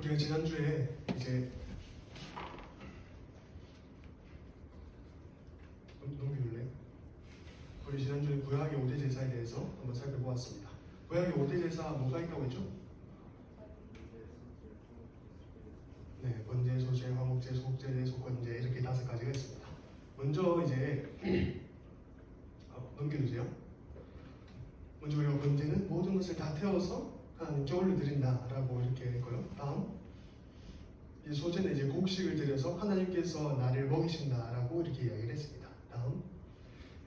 우리가 지난주에 이제 넘겨줄래? 우리 지난주에 구약의 5대 제사에 대해서 한번 살펴보았습니다. 구약의 5대 제사 뭐가 있다고 했죠? 네, 번제, 소제, 화목제, 속제제, 속건제 이렇게 5가지가 있습니다. 먼저 이제 넘겨주세요. 먼저 우리가 번제는 모든 것을 다 태워서 하나님께 올려드린다라고 이렇게 했고요. 다음 이제 소제는 이제 곡식을 드려서 하나님께서 나를 먹이신다라고 이렇게 이야기를 했습니다. 다음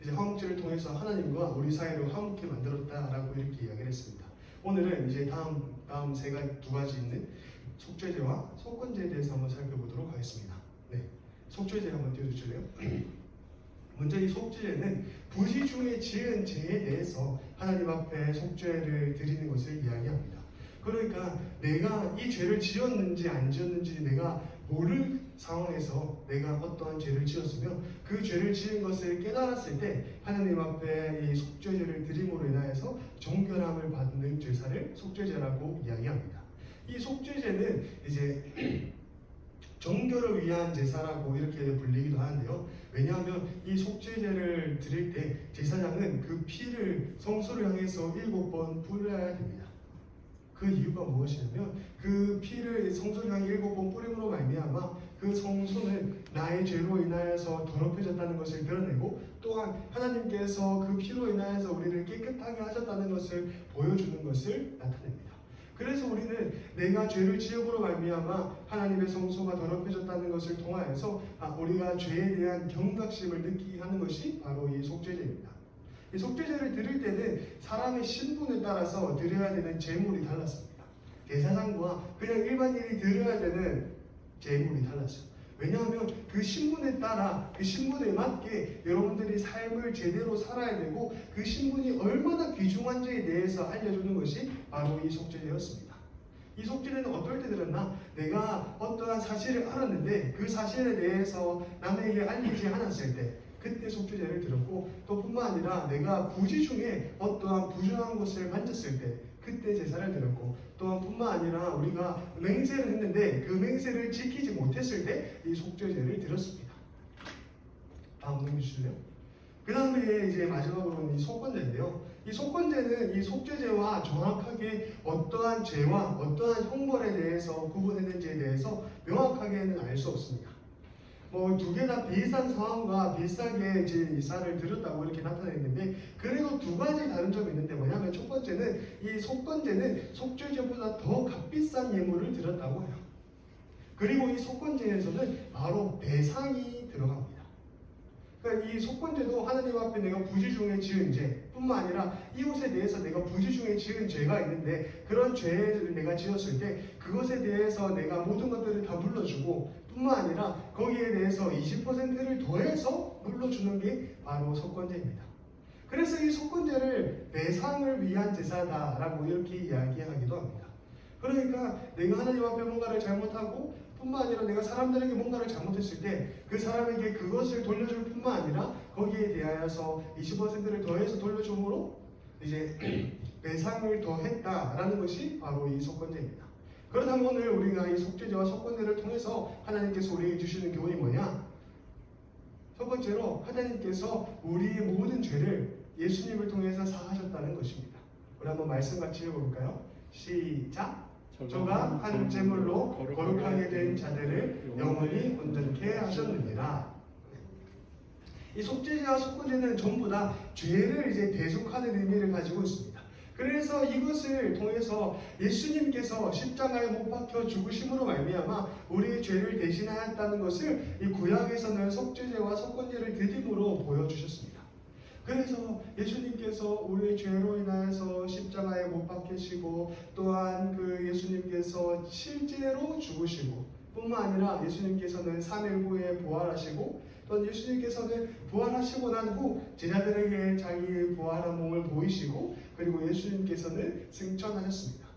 이제 화목제를 통해서 하나님과 우리 사이를 화목케 만들었다라고 이렇게 이야기를 했습니다. 오늘은 이제 다음 두 가지 있는 속죄제와 속건제에 대해서 한번 살펴보도록 하겠습니다. 네, 속죄제 한번 띄워주실래요? 먼저 이 속죄제는 부지 중에 지은 죄에 대해서 하나님 앞에 속죄를 드리는 것을 이야기합니다. 그러니까 내가 이 죄를 지었는지 안 지었는지 내가 모를 상황에서 내가 어떠한 죄를 지었으면 그 죄를 지은 것을 깨달았을 때 하나님 앞에 이 속죄제를 드림으로 인하여서 정결함을 받는 제사를 속죄제라고 이야기합니다. 이 속죄제는 이제 정결을 위한 제사라고 이렇게 불리기도 하는데요. 왜냐하면 이 속죄제를 드릴 때 제사장은 그 피를 성소를 향해서 7번 뿌려야 됩니다. 그 이유가 무엇이냐면 그 피를 성소를 향해 7번 뿌림으로 말미암아 그 성소는 나의 죄로 인하여서 더럽혀졌다는 것을 드러내고 또한 하나님께서 그 피로 인하여서 우리를 깨끗하게 하셨다는 것을 보여주는 것을 나타냅니다. 그래서 우리는 내가 죄를 지음으로 말미암아 하나님의 성소가 더럽혀졌다는 것을 통하여서 우리가 죄에 대한 경각심을 느끼게 하는 것이 바로 이 속죄제입니다. 이 속죄제를 드릴 때는 사람의 신분에 따라서 드려야 되는 제물이 달랐습니다. 제사장과 그냥 일반인이 드려야 되는 제물이 달랐어요. 왜냐하면 그 신분에 따라 그 신분에 맞게 여러분들이 삶을 제대로 살아야 되고 그 신분이 얼마나 귀중한지에 대해서 알려주는 것이 바로 이 속죄제였습니다. 이 속죄제는 어떨 때 들었나? 내가 어떠한 사실을 알았는데 그 사실에 대해서 남에게 알리지 않았을 때 그때 속죄제를 드렸고 또 뿐만 아니라 내가 부지 중에 어떠한 부정한 것을 만졌을 때 그때 제사를 드렸고 또한 뿐만 아니라 우리가 맹세를 했는데 그 맹세를 지키지 못했을 때 이 속죄제를 드렸습니다. 다음 넘겨주실래요? 그 다음에 이제 마지막으로는 이 속건제인데요. 이 속건제는 이 속죄제와 정확하게 어떠한 죄와 어떠한 형벌에 대해서 구분했는지에 대해서 명확하게는 알 수 없습니다. 두 개 다 비슷한 상황과 비슷하게 이제 이사를 드렸다고 이렇게 나타냈는데 그래도 두 가지 다른 점이 있는데 뭐냐면 첫 번째는 이 속건제는 속죄제보다 더 값비싼 예물을 드렸다고 해요. 그리고 이 속건제에서는 바로 배상이 들어갑니다. 그러니까 이 속건제도 하나님 앞에 내가 부지 중에 지은 죄 뿐만 아니라 이웃에 대해서 내가 부지 중에 지은 죄가 있는데 그런 죄를 내가 지었을 때 그것에 대해서 내가 모든 것들을 다 물러주고 뿐만 아니라 거기에 대해서 20%를 더해서 물러주는 게 바로 속건제입니다. 그래서 이 속건제를 배상을 위한 제사다라고 이렇게 이야기하기도 합니다. 그러니까 내가 하나님 앞에 뭔가를 잘못하고 뿐만 아니라 내가 사람들에게 뭔가를 잘못했을 때 그 사람에게 그것을 돌려줄 뿐만 아니라 거기에 대하여서 20%를 더해서 돌려줌으로 이제 배상을 더했다라는 것이 바로 이 속건제입니다. 그렇다면 오늘 우리가 이 속죄제와 속건제를 통해서 하나님께서 우리에게 주시는 교훈이 뭐냐? 첫 번째로 하나님께서 우리의 모든 죄를 예수님을 통해서 사하셨다는 것입니다. 우리 한번 말씀 같이 읽어볼까요? 시작! 저가 한 제물로 거룩하게 된 자들을 영원히 온전케 하셨느니라. 이 속죄제와 속건제는 전부 다 죄를 이제 대속하는 의미를 가지고 있습니다. 그래서 이것을 통해서 예수님께서 십자가에 못 박혀 죽으심으로 말미암아 우리의 죄를 대신하였다는 것을 이 구약에서는 속죄제와 속건제를 드림으로 보여주셨습니다. 그래서 예수님께서 우리의 죄로 인하여서 십자가에 못 박히시고 또한 그 예수님께서 실제로 죽으시고 뿐만 아니라 예수님께서는 3일 후에 부활하시고 또 예수님께서는 부활하시고 난 후 제자들에게 자기의 부활한 몸을 보이시고 그리고 예수님께서는 승천하셨습니다.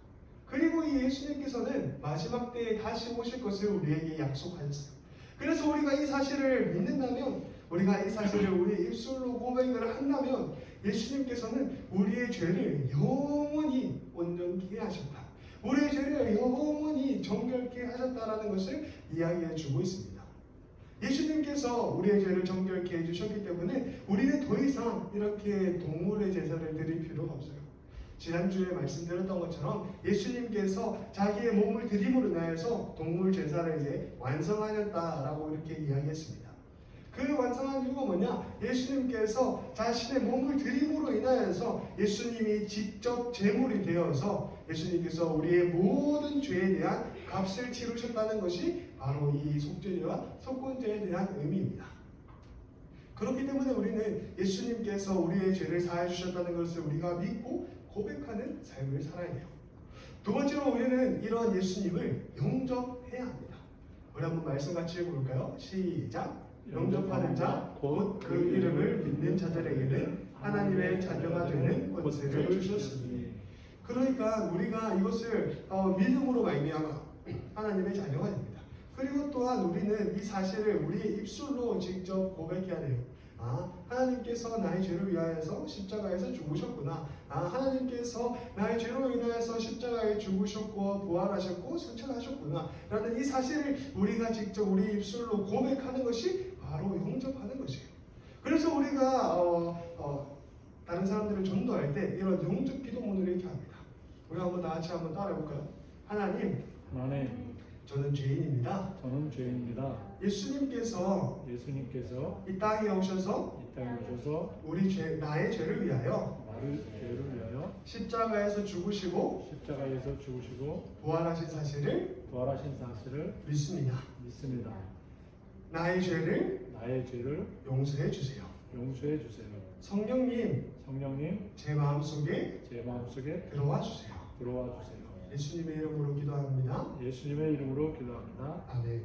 그리고 이 예수님께서는 마지막 때에 다시 오실 것을 우리에게 약속하셨어요. 그래서 우리가 이 사실을 믿는다면 우리가 이 사실을 우리 입술로 고백을 한다면 예수님께서는 우리의 죄를 영원히 온전케 하셨다. 우리의 죄를 영원히 정결케 하셨다라는 것을 이야기해 주고 있습니다. 예수님께서 우리의 죄를 정결케 해주셨기 때문에 우리는 더 이상 이렇게 동물의 제사를 드릴 필요가 없어요. 지난주에 말씀드렸던 것처럼 예수님께서 자기의 몸을 드림으로 인하여서 동물 제사를 이제 완성하셨다라고 이렇게 이야기했습니다. 그 완성한 이유가 뭐냐? 예수님께서 자신의 몸을 드림으로 인하여서 예수님이 직접 제물이 되어서 예수님께서 우리의 모든 죄에 대한 값을 치르셨다는 것이 바로 이 속죄제와 속건제에 대한 의미입니다. 그렇기 때문에 우리는 예수님께서 우리의 죄를 사해 주셨다는 것을 우리가 믿고 고백하는 삶을 살아야 돼요. 두 번째로 우리는 이러한 예수님을 영접해야 합니다. 우리 한번 말씀 같이 해볼까요? 시작! 영접하는 자, 곧 그 이름을 믿는 자들에게는 하나님의 자녀가 되는 권세를 주셨으니. 그러니까 우리가 이것을 믿음으로 말미암아 하나님의 자녀가 됩니다. 그리고 또한 우리는 이 사실을 우리의 입술로 직접 고백해야 돼요. 하나님께서 나의 죄를 위하여서 십자가에서 죽으셨구나. 하나님께서 나의 죄로 인하여서 십자가에 죽으셨고 부활하셨고 승천하셨구나 라는 이 사실을 우리가 직접 우리 입술로 고백하는 것이 바로 영접하는 것이에요. 그래서 우리가 다른 사람들을 전도할 때 이런 영접 기도문을 이렇게 합니다. 우리 한번 다 같이 한번 따라해볼까요? 하나님, 저는 죄인입니다. 예수님께서 이 땅에 오셔서 나의 죄를 위하여 십자가에서 죽으시고 부활하신 사실을 믿습니다. 나의 죄를 용서해 주세요. 성령님, 제 마음속에 들어와 주세요. 예수님의 이름으로 기도합니다. 아멘.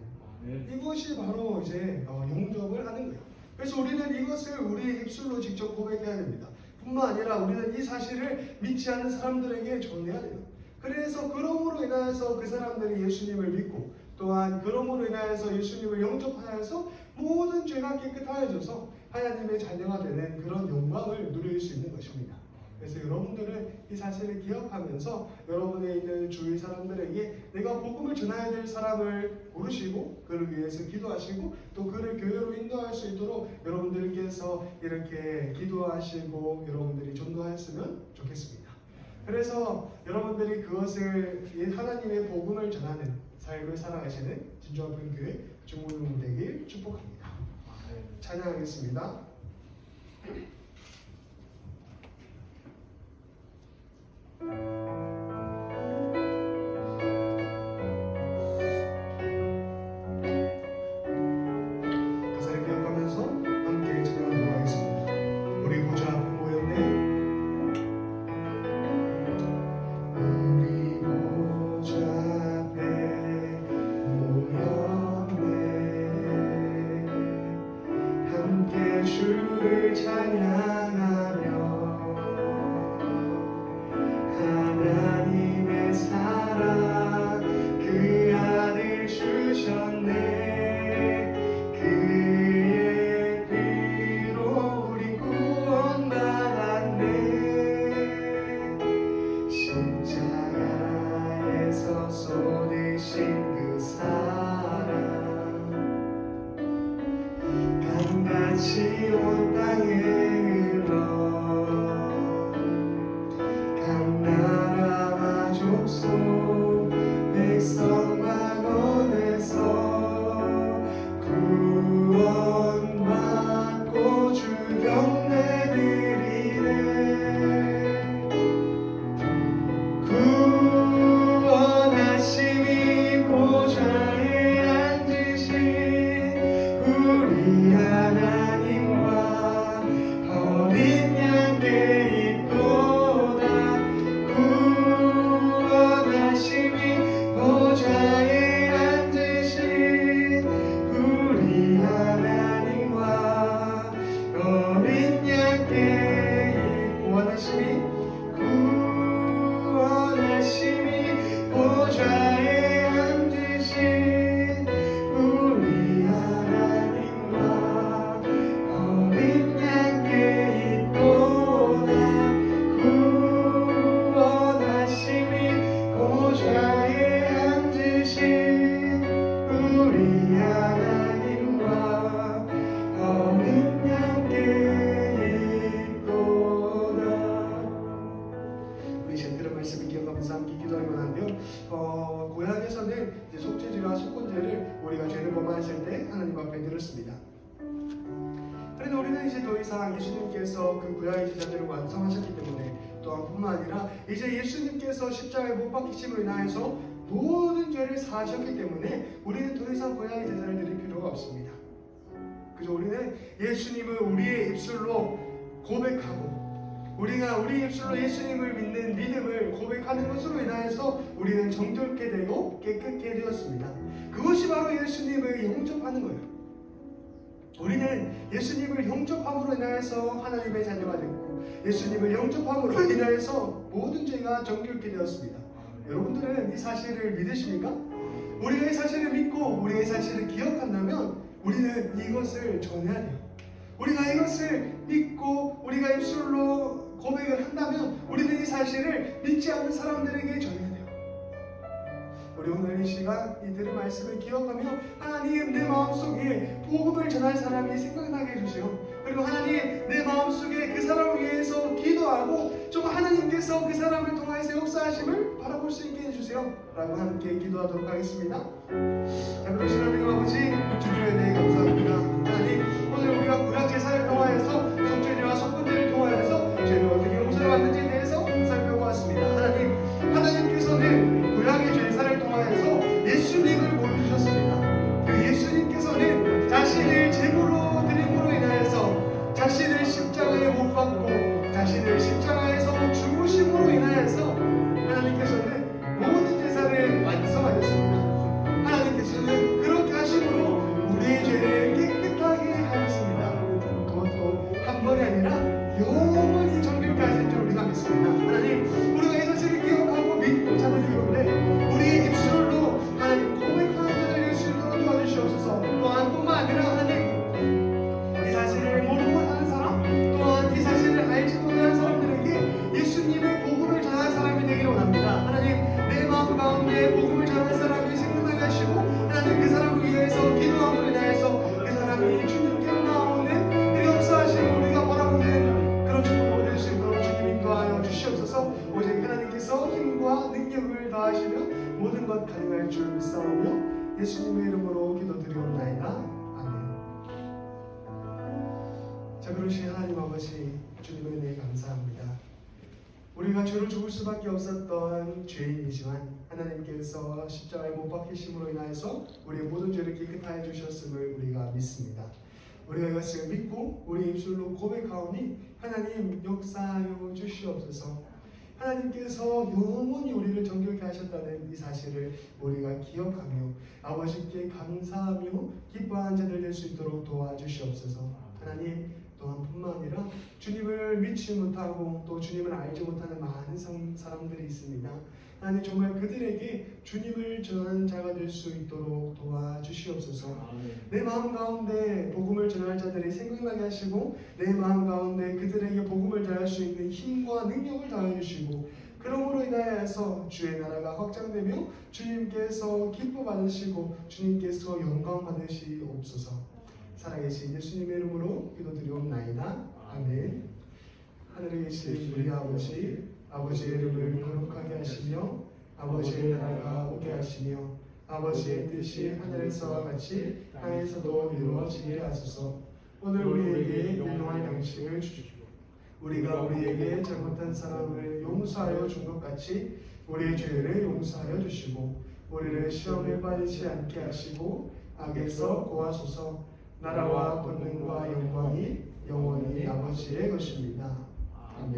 이것이 바로 이제 영접을 하는 거예요. 그래서 우리는 이것을 우리 입술로 직접 고백해야 됩니다. 뿐만 아니라 우리는 이 사실을 믿지 않는 사람들에게 전해야 돼요. 그래서 그러므로 인하여서 그 사람들이 예수님을 믿고 또한 그러므로 인하여서 예수님을 영접하여서 모든 죄가 깨끗하여져서 하나님의 자녀가 되는 그런 영광을 누릴 수 있는 것입니다. 그래서 여러분들은 이 사실을 기억하면서 여러분의 있는 주위 사람들에게 내가 복음을 전해야 될 사람을 고르시고 그를 위해서 기도하시고 또 그를 교회로 인도할 수 있도록 여러분들께서 이렇게 기도하시고 여러분들이 전도하였으면 좋겠습니다. 그래서 여러분들이 그것을 하나님의 복음을 전하는 삶을 살아가시는 진주한편 교회 중무동 되길 축복합니다. 찬양하겠습니다. 가사를 기억하면서 함께 찬양하도록 하겠습니다. 우리 보좌 앞에 모였네. 우리 보좌 앞에 모였네. 함께 주를 찬양하며 하나님의 사랑 그 아들 주셨네. 그의 피로 우리 구원받았네. 십자가에서 쏟으신 그 사랑 강같이 온 땅에 흘러 나라와 족속 백성 막원에서 구원받고 주 경배 드리네. 구원하심이 보좌에 앉으신 우리 하나님과 어린 양 되있도다. 보좌에 하나님께서는 이제 속죄죄와 속건죄를 우리가 죄를 범하였을 때 하나님 앞에 들었습니다. 그런데 우리는 이제 더 이상 예수님께서 그 구약의 제사들을 완성하셨기 때문에 또한 뿐만 아니라 이제 예수님께서 십자가에 못 박히심으로 인하여서 모든 죄를 사하셨기 때문에 우리는 더 이상 구약의 제사를 드릴 필요가 없습니다. 그저 우리는 예수님을 우리의 입술로 고백하고 우리가 우리 입술로 예수님을 믿는 믿음을 고백하는 것으로 인하여서 우리는 정결케 되고 깨끗게 되었습니다. 그것이 바로 예수님을 영접하는 거예요. 우리는 예수님을 영접함으로 인하여서 하나님의 자녀가 됐고 예수님을 영접함으로 인하여서 모든 죄가 정결케 되었습니다. 여러분들은 이 사실을 믿으십니까? 우리가 이 사실을 믿고 우리가 이 사실을 기억한다면 우리는 이것을 전해야 돼요. 우리가 이것을 믿고 우리가 입술로 고백을 한다면 우리는 이 사실을 믿지 않는 사람들에게 전해야 돼요. 우리 오늘 이 시간 이 들은 말씀을 기억하며 하나님 내 마음속에 복음을 전할 사람이 생각나게 해주세요. 그리고 하나님 내 마음속에 그 사람을 위해서 기도하고 좀 하나님께서 그 사람을 통해서 역사하심을 바라볼 수 있게 해주세요 라고 함께 기도하도록 하겠습니다. 자, 그러신 하나님 아버지 주님의 은혜에 감사합니다. 하나님 오늘 우리가 구약 제사를 통하여서 속죄죄와 속건죄를 통하여서 죄를 어떻게 용서를 받는지에 대해서 살펴보았습니다. 하나님께서는 구약의 제사를 통하여서 예수님을 보여주셨습니다. 그 예수님께서는 자신을 제물로 드림으로 인하여서 자신을 십자가에 못 박고 자신을 십자가에서 죽으심으로 인하여서 하나님께서는 모든 제사를 완성하셨습니다. 하나님께서는 그렇게 하심으로 우리의 죄를 깨끗하게 하셨습니다. 그것도 한 번이 아니라 영원히 정결케 하실 줄 우리가 믿습니다. 하나님 우리가 이 사실을 기억하고 믿고 자는 우리의 입술로 하나님 고백하는 자를 낼 수 있도록 도와주시옵소서. 또한 뿐만 아니라 하나님 이 사실을 모르고 하는 사람 또한 이 사실을 알지 못하는 사람들에게 예수님의 복음을 전하는 사람이 되기를 원합니다. 하나님 내 마음 가운데 복음을 전하는 사람이 생각나게 하시고 하나님 그 사람을 위해서 기도함으로 인하여서 그 사람이 주님께로 나오는 그 역사하심을 우리가 바라보는 그런 축복을 얻을 수 있도록 주님 인도하여 주시옵소서. 오직 하나님께서 힘과 능력을 다하시면 모든 것 가능할 줄 믿사오며 예수님의 이름으로 기도드리옵나이다. 아멘. 자, 그러신 하나님 아버지 주님의 은혜에 감사합니다. 우리가 죄로 죽을 수밖에 없었던 죄인이지만 하나님께서 십자가에 못 박히심으로 인하여서 우리의 모든 죄를 깨끗하여 주셨음을 우리가 믿습니다. 우리가 이것을 믿고 우리 입술로 고백하오니 하나님 역사하여 주시옵소서. 하나님께서 영원히 우리를 정결케 하셨다는 이 사실을 우리가 기억하며 아버지께 감사하며 기뻐하는 자들 될 수 있도록 도와주시옵소서. 하나님 또한 뿐만 아니라 주님을 믿지 못하고 또 주님을 알지 못하는 많은 사람들이 있습니다. 하나님 정말 그들에게 주님을 전하는 자가 될 수 있도록 도와주시옵소서. 내 마음 가운데 복음을 전할 자들이 생각나게 하시고 내 마음 가운데 그들에게 복음을 전할 수 있는 힘과 능력을 더해 주시고 그러므로 인하여서 주의 나라가 확장되며 주님께서 기뻐 받으시고 주님께서 영광 받으시옵소서. 살아계신 예수님의 이름으로 기도드리옵나이다. 아멘. 하늘에 계신 우리 아버지, 아버지의 이름을 거룩하게 하시며 아버지의 나라가 오게 하시며 아버지의 뜻이 하늘에서와 같이 땅에서도 이루어지게 하소서. 오늘 우리에게 일용할 양식을 주시고 우리가 우리에게 잘못한 사람을 용서하여 준 것 같이 우리의 죄를 용서하여 주시고 우리를 시험에 빠지지 않게 하시고 악에서 구하소서. 나라와 권능과 영광이 영원히 아버지의 것입니다. 아멘.